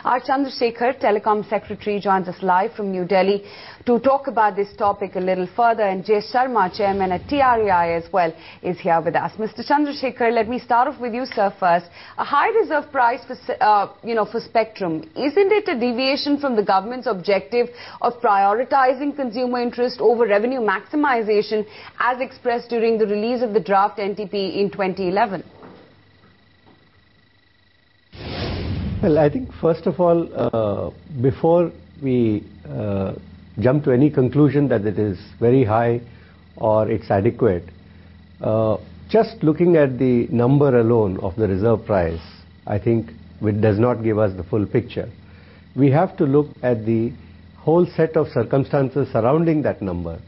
R. Chandrasekhar, Telecom Secretary, joins us live from New Delhi to talk about this topic a little further, and Jay Sharma, Chairman at TREI as well, is here with us. Mr. Chandrasekhar, let me start off with you, sir, first. A high reserve price for spectrum, isn't it a deviation from the government's objective of prioritizing consumer interest over revenue maximization as expressed during the release of the draft NTP in 2011? Well, I think first of all, before we jump to any conclusion that it is very high or it's adequate, just looking at the number alone of the reserve price, I think it does not give us the full picture. We have to look at the whole set of circumstances surrounding that number,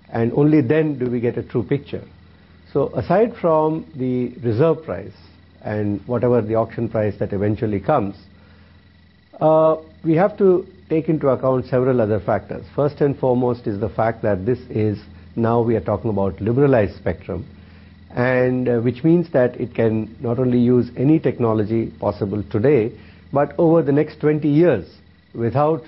and only then do we get a true picture. So aside from the reserve price and whatever the auction price that eventually comes, we have to take into account several other factors. First and foremost is the fact that this is, now we are talking about liberalized spectrum, and which means that it can not only use any technology possible today, but over the next 20 years without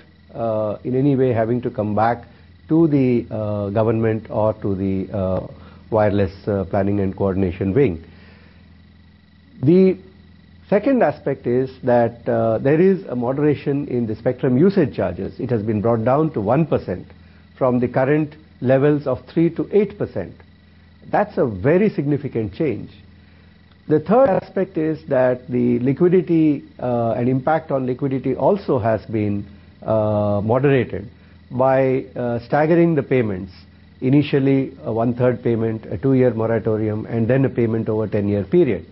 in any way having to come back to the government or to the wireless planning and coordination wing. The second aspect is that there is a moderation in the spectrum usage charges. It has been brought down to 1% from the current levels of 3 to 8%. That's a very significant change. The third aspect is that the liquidity and impact on liquidity also has been moderated by staggering the payments. Initially a 1/3 payment, a 2-year moratorium, and then a payment over a 10-year period.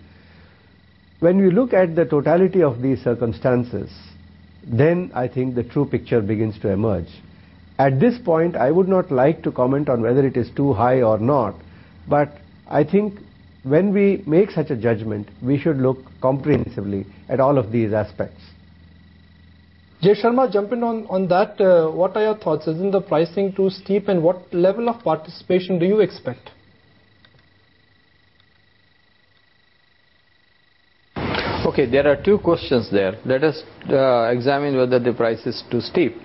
When we look at the totality of these circumstances, then I think the true picture begins to emerge. At this point, I would not like to comment on whether it is too high or not, but I think when we make such a judgment, we should look comprehensively at all of these aspects. Jay Sharma, jumping on that, what are your thoughts? Isn't the pricing too steep, and what level of participation do you expect? Okay, there are two questions there. Let us examine whether the price is too steep.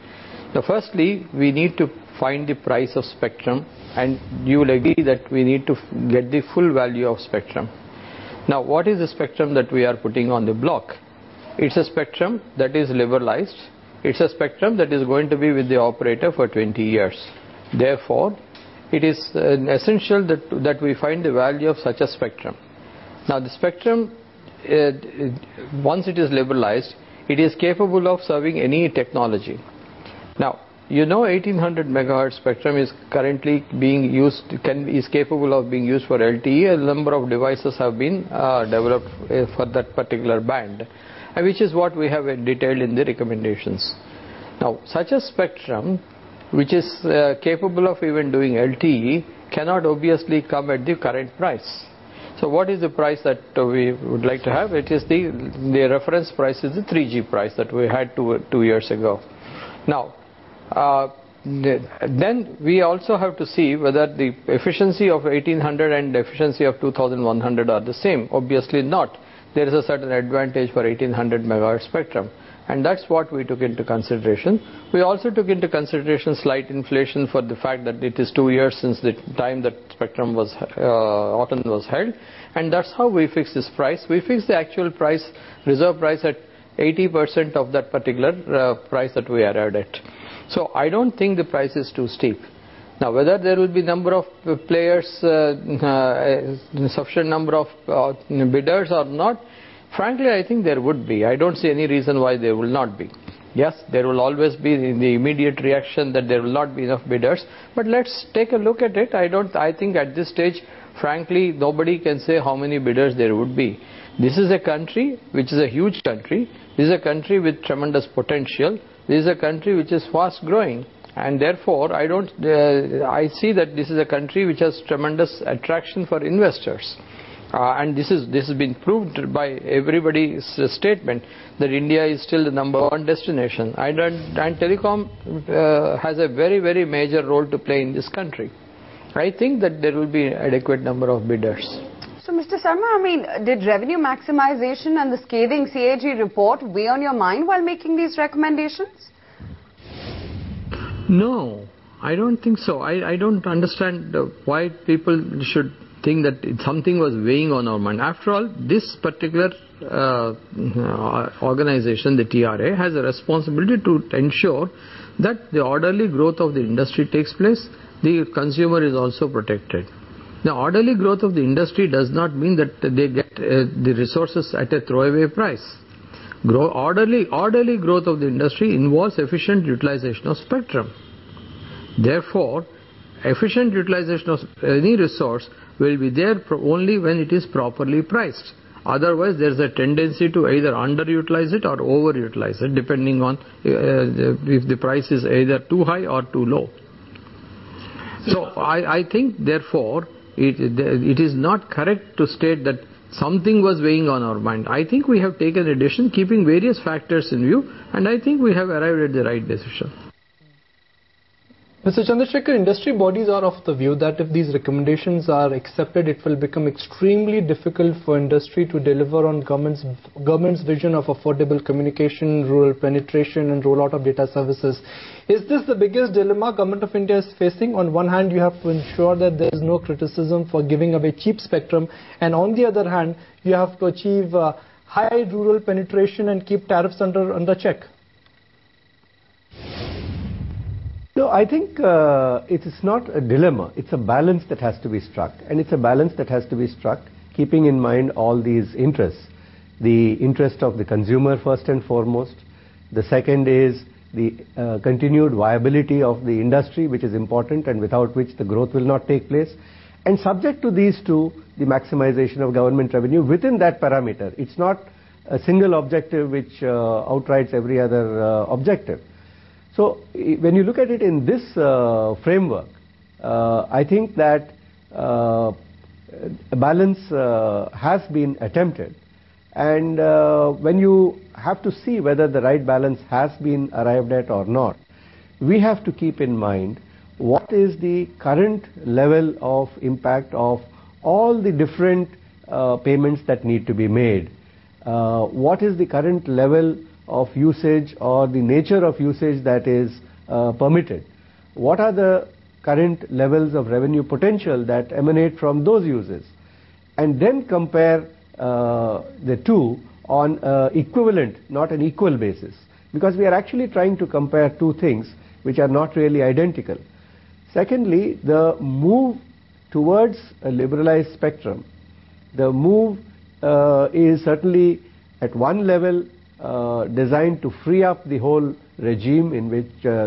Now, firstly, we need to find the price of spectrum, and you will agree that we need to get the full value of spectrum. Now, what is the spectrum that we are putting on the block? It's a spectrum that is liberalized. It's a spectrum that is going to be with the operator for 20 years. Therefore, it is essential that we find the value of such a spectrum. Now, the spectrum, once it is liberalized, it is capable of serving any technology. Now, you know, 1800 megahertz spectrum is currently being used, is capable of being used for LTE. A number of devices have been developed for that particular band, which is what we have detailed in the recommendations. Now, such a spectrum, which is capable of even doing LTE, cannot obviously come at the current price. So what is the price that we would like to have? It is the reference price is the 3G price that we had 2 years ago. Now, then we also have to see whether the efficiency of 1800 and the efficiency of 2100 are the same. Obviously not. There is a certain advantage for 1800 megahertz spectrum, and that's what we took into consideration. We also took into consideration slight inflation for the fact that it is 2 years since the time that spectrum was auction was held, and that's how we fixed this price. We fixed the actual price, reserve price, at 80% of that particular price that we arrived at. So I don't think the price is too steep. Now, whether there will be number of players, sufficient number of bidders or not, frankly, I think there would be. I don't see any reason why there will not be. Yes, there will always be the immediate reaction that there will not be enough bidders, but let's take a look at it. I think at this stage, frankly, nobody can say how many bidders there would be. This is a country which is a huge country. This is a country with tremendous potential. This is a country which is fast growing. And therefore, I see that this is a country which has tremendous attraction for investors. And this has been proved by everybody's statement that India is still the #1 destination. And telecom has a very, very major role to play in this country. I think that there will be an adequate number of bidders. So, Mr. Sarma, I mean, did revenue maximization and the scathing CAG report weigh on your mind while making these recommendations? No, I don't think so. I don't understand why people should think that something was weighing on our mind. After all, this particular organization, the TRA, has a responsibility to ensure that the orderly growth of the industry takes place, the consumer is also protected. The orderly growth of the industry does not mean that they get the resources at a throwaway price. Orderly growth of the industry involves efficient utilization of spectrum. Therefore, efficient utilization of any resource will be there only when it is properly priced. Otherwise, there is a tendency to either underutilize it or overutilize it, depending on if the price is either too high or too low. So, I think, therefore, it is not correct to state that something was weighing on our mind. I think we have taken a decision keeping various factors in view, and I think we have arrived at the right decision. Mr. Chandrasekhar, industry bodies are of the view that if these recommendations are accepted, it will become extremely difficult for industry to deliver on government's vision of affordable communication, rural penetration and rollout of data services. Is this the biggest dilemma Government of India is facing? On one hand, you have to ensure that there is no criticism for giving away cheap spectrum, and on the other hand, you have to achieve high rural penetration and keep tariffs under check. No, I think it is not a dilemma. It's a balance that has to be struck. And it's a balance that has to be struck keeping in mind all these interests. The interest of the consumer first and foremost. The second is the continued viability of the industry, which is important and without which the growth will not take place. And subject to these two, the maximization of government revenue within that parameter. It's not a single objective which outrights every other objective. So, when you look at it in this framework, I think that a balance has been attempted, and when you have to see whether the right balance has been arrived at or not, we have to keep in mind what is the current level of impact of all the different payments that need to be made. What is the current level of usage or the nature of usage that is permitted? What are the current levels of revenue potential that emanate from those uses? And then compare the two on equivalent, not an equal basis. Because we are actually trying to compare two things which are not really identical. Secondly, the move towards a liberalized spectrum, the move is certainly at one level designed to free up the whole regime in which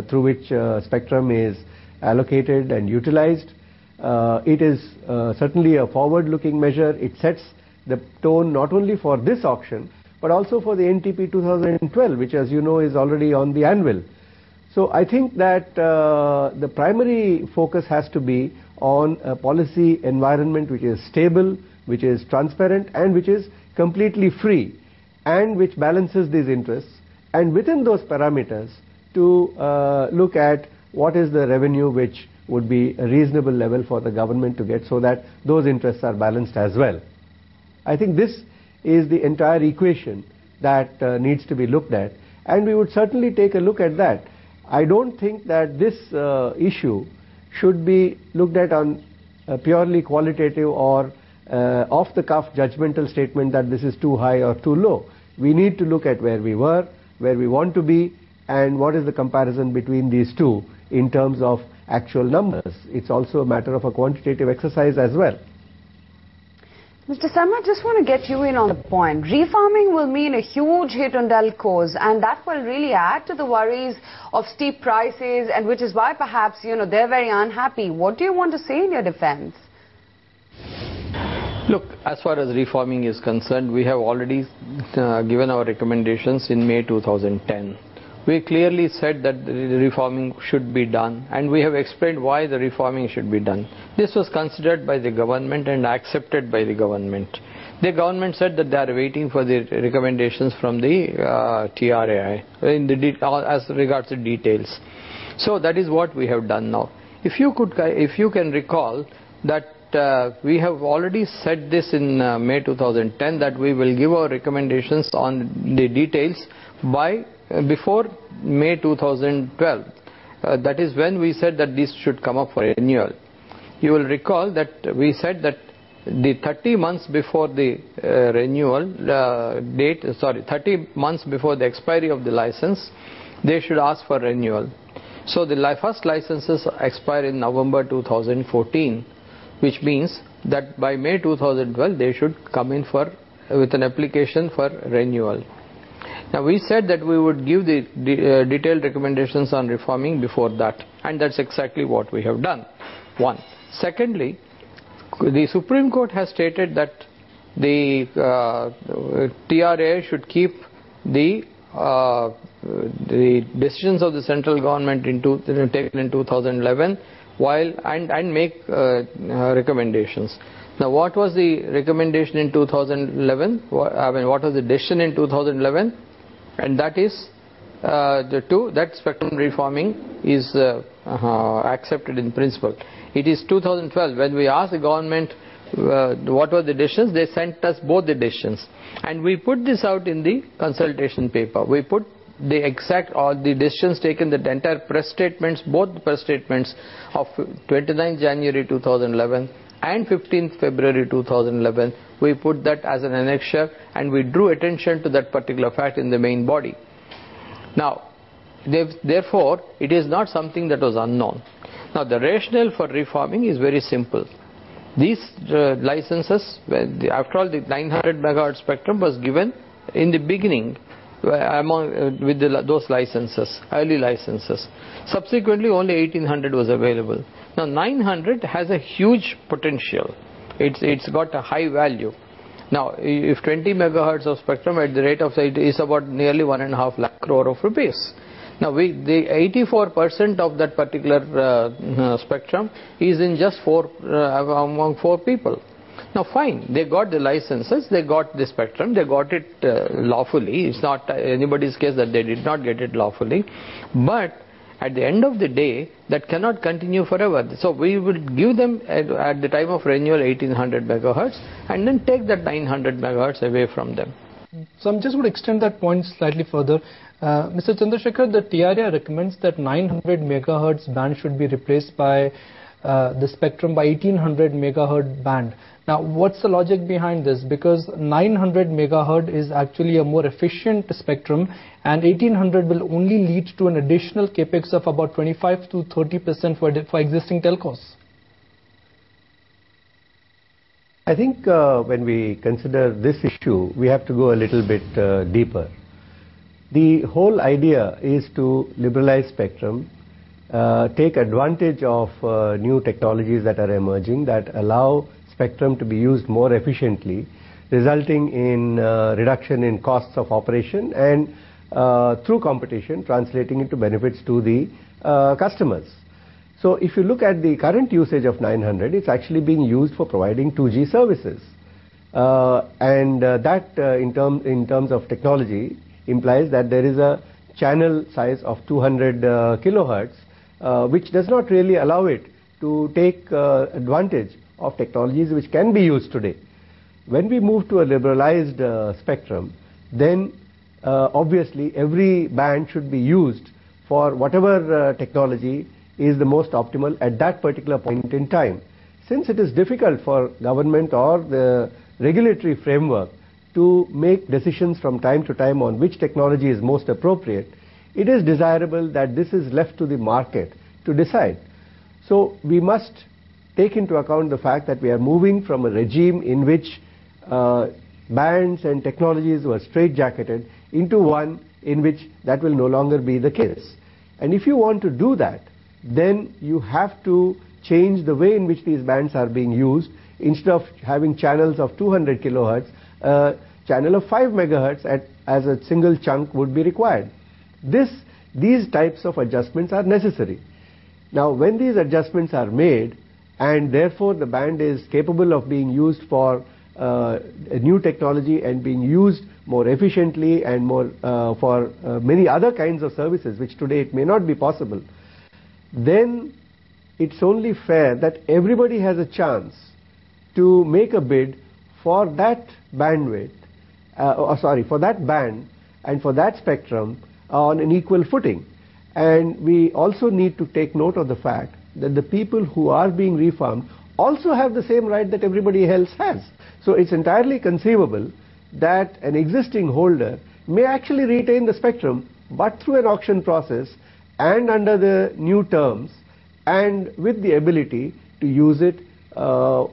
through which spectrum is allocated and utilized. It is certainly a forward-looking measure. It sets the tone not only for this auction but also for the NTP 2012, which, as you know, is already on the anvil. So I think that the primary focus has to be on a policy environment which is stable, which is transparent and which is completely free, and which balances these interests, and within those parameters to look at what is the revenue which would be a reasonable level for the government to get, so that those interests are balanced as well. I think this is the entire equation that needs to be looked at, and we would certainly take a look at that. I don't think that this issue should be looked at on a purely qualitative or off-the-cuff judgmental statement that this is too high or too low. We need to look at where we were, where we want to be, and what is the comparison between these two in terms of actual numbers. It's also a matter of a quantitative exercise as well. Mr. Sarma, I just want to get you in on the point. Refarming will mean a huge hit on telcos, and that will really add to the worries of steep prices, and which is why perhaps, they're very unhappy. What do you want to say in your defense? Look, as far as reforming is concerned, we have already given our recommendations in May 2010. We clearly said that the reforming should be done, and we have explained why the reforming should be done. This was considered by the government and accepted by the government. The government said that they are waiting for the recommendations from the TRAI as regards the details. So that is what we have done now. If you can recall that we have already said this in May 2010 that we will give our recommendations on the details before May 2012. That is when we said that this should come up for renewal. You will recall that we said that the 30 months before the renewal date, 30 months before the expiry of the license, they should ask for renewal. So the first licenses expire in November 2014, which means that by May 2012 they should come in with an application for renewal. Now we said that we would give the detailed recommendations on reforming before that, and that's exactly what we have done. One. Secondly, the Supreme Court has stated that the TRA should keep the decisions of the central government taken in 2011 and make recommendations. Now, what was the recommendation in 2011? What was the decision in 2011? And that is that spectrum reforming is accepted in principle. It is 2012 when we asked the government what were the decisions. They sent us both the decisions, and we put this out in the consultation paper. We put the exact all the decisions taken, the entire press statements, both the press statements of 29 January 2011 and 15th February 2011. We put that as an annexure, and we drew attention to that particular fact in the main body. Now, therefore, it is not something that was unknown. Now, the rationale for reforming is very simple. These licenses, after all, the 900 megahertz spectrum was given in the beginning with those licenses, early licenses. Subsequently, only 1800 was available. Now, 900 has a huge potential. It's got a high value. Now, if 20 megahertz of spectrum at the rate of it is about nearly 1.5 lakh crore of rupees. Now, the 84% of that particular spectrum is in just among 4 people. Now, fine, they got the licenses, they got the spectrum, they got it lawfully. It's not anybody's case that they did not get it lawfully. But at the end of the day, that cannot continue forever. So we will give them at the time of renewal 1800 megahertz and then take that 900 megahertz away from them. So I'm just going to extend that point slightly further. Mr. Chandrasekhar, the TRA recommends that 900 megahertz band should be replaced by the spectrum by 1800 megahertz band. Now, what's the logic behind this? Because 900 megahertz is actually a more efficient spectrum, and 1800 will only lead to an additional capex of about 25 to 30% for existing telcos. I think when we consider this issue, we have to go a little bit deeper. The whole idea is to liberalize spectrum, take advantage of new technologies that are emerging that allow spectrum to be used more efficiently, resulting in reduction in costs of operation and through competition translating into benefits to the customers. So if you look at the current usage of 900, it's actually being used for providing 2G services. That in terms of technology implies that there is a channel size of 200 kilohertz, which does not really allow it to take advantage of technologies which can be used today. When we move to a liberalized spectrum, then obviously every band should be used for whatever technology is the most optimal at that particular point in time. Since it is difficult for government or the regulatory framework to make decisions from time to time on which technology is most appropriate, it is desirable that this is left to the market to decide. So we must take into account the fact that we are moving from a regime in which bands and technologies were straitjacketed into one in which that will no longer be the case. And if you want to do that, then you have to change the way in which these bands are being used. Instead of having channels of 200 kilohertz, a channel of 5 megahertz as a single chunk would be required. These types of adjustments are necessary. Now, when these adjustments are made, and therefore the band is capable of being used for a new technology and being used more efficiently and more for many other kinds of services, which today it may not be possible, then it's only fair that everybody has a chance to make a bid for that bandwidth, for that band and for that spectrum on an equal footing. And we also need to take note of the fact that the people who are being refarmed also have the same right that everybody else has. So it's entirely conceivable that an existing holder may actually retain the spectrum, but through an auction process and under the new terms and with the ability to use it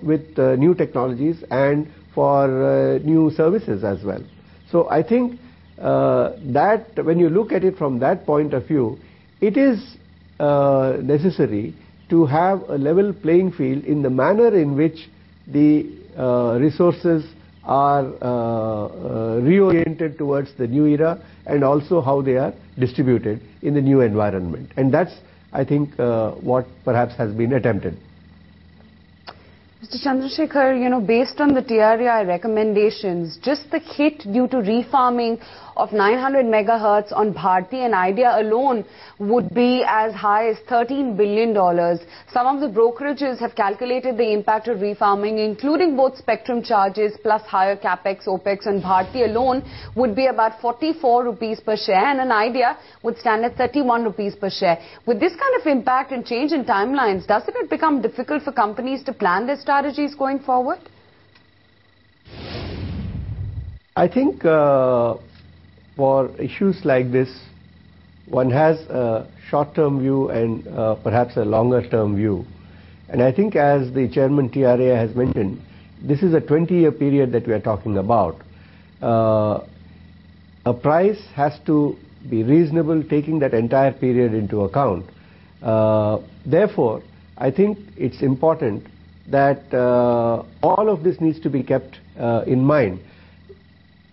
with new technologies and for new services as well. So I think that when you look at it from that point of view, it is necessary to have a level playing field in the manner in which the resources are reoriented towards the new era, and also how they are distributed in the new environment. And that's, I think, what perhaps has been attempted. Mr. Chandrasekhar, based on the TRAI recommendations, just the hit due to refarming of 900 megahertz on Bharti and Idea alone would be as high as $13 billion. Some of the brokerages have calculated the impact of refarming, including both spectrum charges plus higher capex, opex on Bharti alone would be about 44 rupees per share, and an Idea would stand at 31 rupees per share. With this kind of impact and change in timelines, doesn't it become difficult for companies to plan their strategies going forward? I think for issues like this, one has a short-term view and perhaps a longer-term view. And I think, as the chairman TRAI has mentioned, this is a 20-year period that we are talking about. A price has to be reasonable, taking that entire period into account. Therefore, I think it's important that all of this needs to be kept in mind.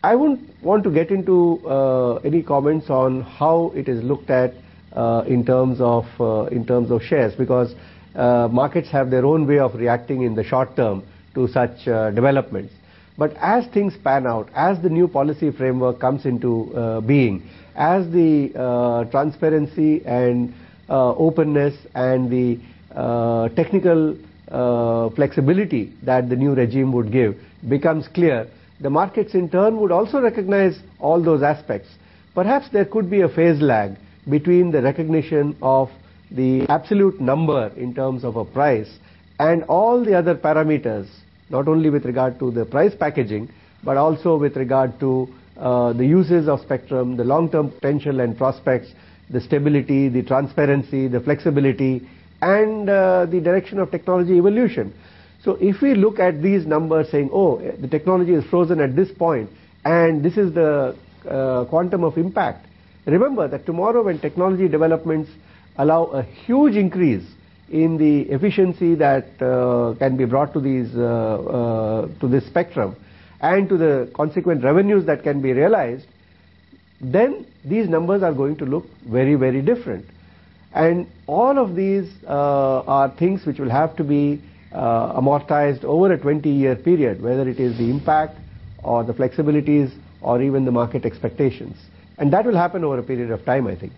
I wouldn't want to get into any comments on how it is looked at in terms of shares, because markets have their own way of reacting in the short term to such developments. But as things pan out, as the new policy framework comes into being, as the transparency and openness and the technical flexibility that the new regime would give becomes clear, the markets in turn would also recognize all those aspects. Perhaps there could be a phase lag between the recognition of the absolute number in terms of a price and all the other parameters, not only with regard to the price packaging, but also with regard to the uses of spectrum, the long-term potential and prospects, the stability, the transparency, the flexibility, and the direction of technology evolution. So if we look at these numbers saying, oh, the technology is frozen at this point and this is the quantum of impact, remember that tomorrow when technology developments allow a huge increase in the efficiency that can be brought to these to this spectrum and to the consequent revenues that can be realized, then these numbers are going to look very, very different. And all of these are things which will have to be amortized over a 20-year period, whether it is the impact or the flexibilities or even the market expectations. And that will happen over a period of time, I think.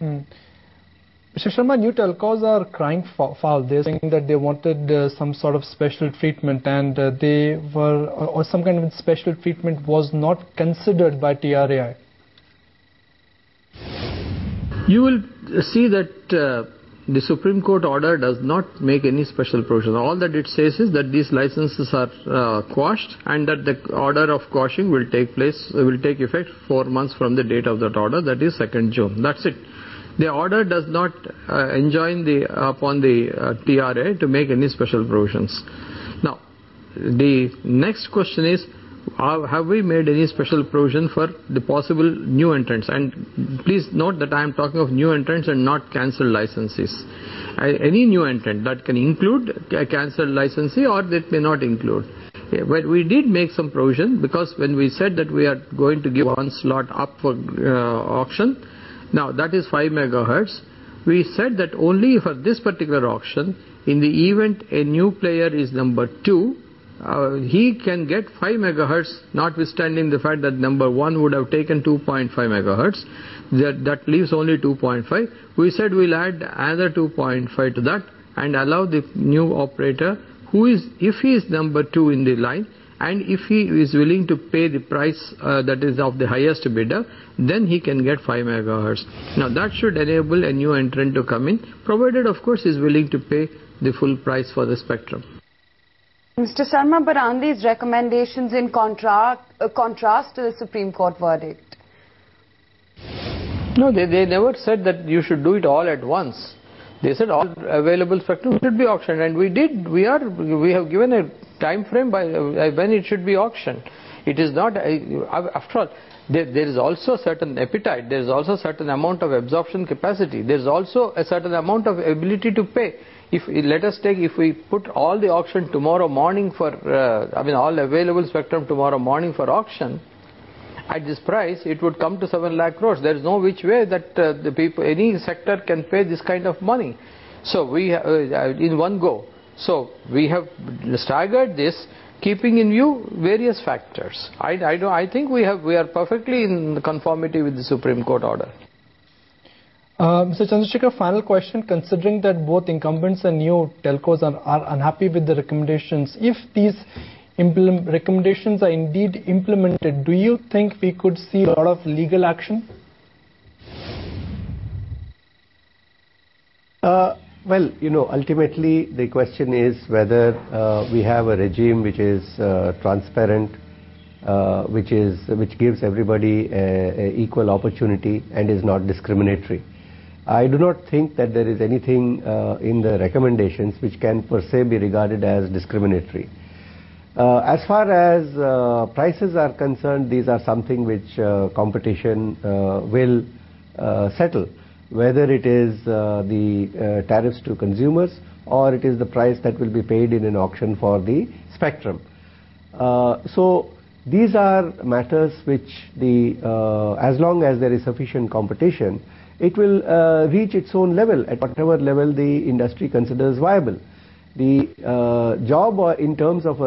Mr. Sharma, new telcos are crying foul. They're saying that they wanted some sort of special treatment, and they were, or some kind of special treatment was not considered by TRAI. You will see that the Supreme Court order does not make any special provision. All that it says is that these licenses are quashed, and that the order of quashing will take effect 4 months from the date of that order, that is 2nd June. That's it. The order does not enjoin upon the TRAI to make any special provisions. Now, the next question is, have we made any special provision for the possible new entrants? And please note that I am talking of new entrants and not cancelled licensees. Any new entrant that can include a cancelled licensee, or that may not include. But we did make some provision, because when we said that we are going to give one slot up for auction, now that is 5 megahertz, we said that only for this particular auction, in the event a new player is number 2, he can get 5 megahertz, notwithstanding the fact that number 1 would have taken 2.5 megahertz. That leaves only 2.5. We said we'll add another 2.5 to that and allow the new operator if he is number 2 in the line, and if he is willing to pay the price that is of the highest bidder, then he can get 5 megahertz. Now that should enable a new entrant to come in, provided of course he is willing to pay the full price for the spectrum. Mr. Sharma, but aren't these recommendations in contrast to the Supreme Court verdict? No, they never said that you should do it all at once. They said all available spectrum should be auctioned, and we did. We have given a time frame by when it should be auctioned. It is not, after all, there is also a certain appetite, there is also a certain amount of absorption capacity, there is also a certain amount of ability to pay. If we put all the auction tomorrow morning for, all available spectrum tomorrow morning for auction, at this price, it would come to 7 lakh crores. There is no which way that the people, any sector can pay this kind of money. So we, in one go. So we have staggered this, keeping in view various factors. I think we are perfectly in conformity with the Supreme Court order. Mr. Chandrasekhar, final question. Considering that both incumbents and new telcos are unhappy with the recommendations, if these recommendations are indeed implemented, do you think we could see a lot of legal action? Well, ultimately the question is whether we have a regime which is transparent, which gives everybody a equal opportunity and is not discriminatory. I do not think that there is anything in the recommendations which can per se be regarded as discriminatory. As far as prices are concerned, these are something which competition will settle, whether it is the tariffs to consumers or it is the price that will be paid in an auction for the spectrum. So these are matters which as long as there is sufficient competition, it will reach its own level at whatever level the industry considers viable. The job in terms of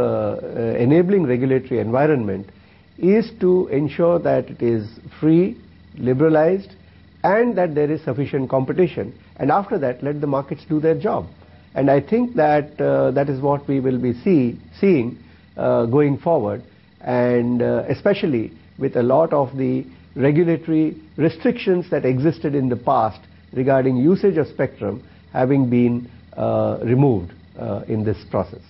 enabling regulatory environment is to ensure that it is free, liberalized, and that there is sufficient competition. And after that, let the markets do their job. And I think that that is what we will be seeing going forward, and especially with a lot of the regulatory restrictions that existed in the past regarding usage of spectrum having been removed in this process.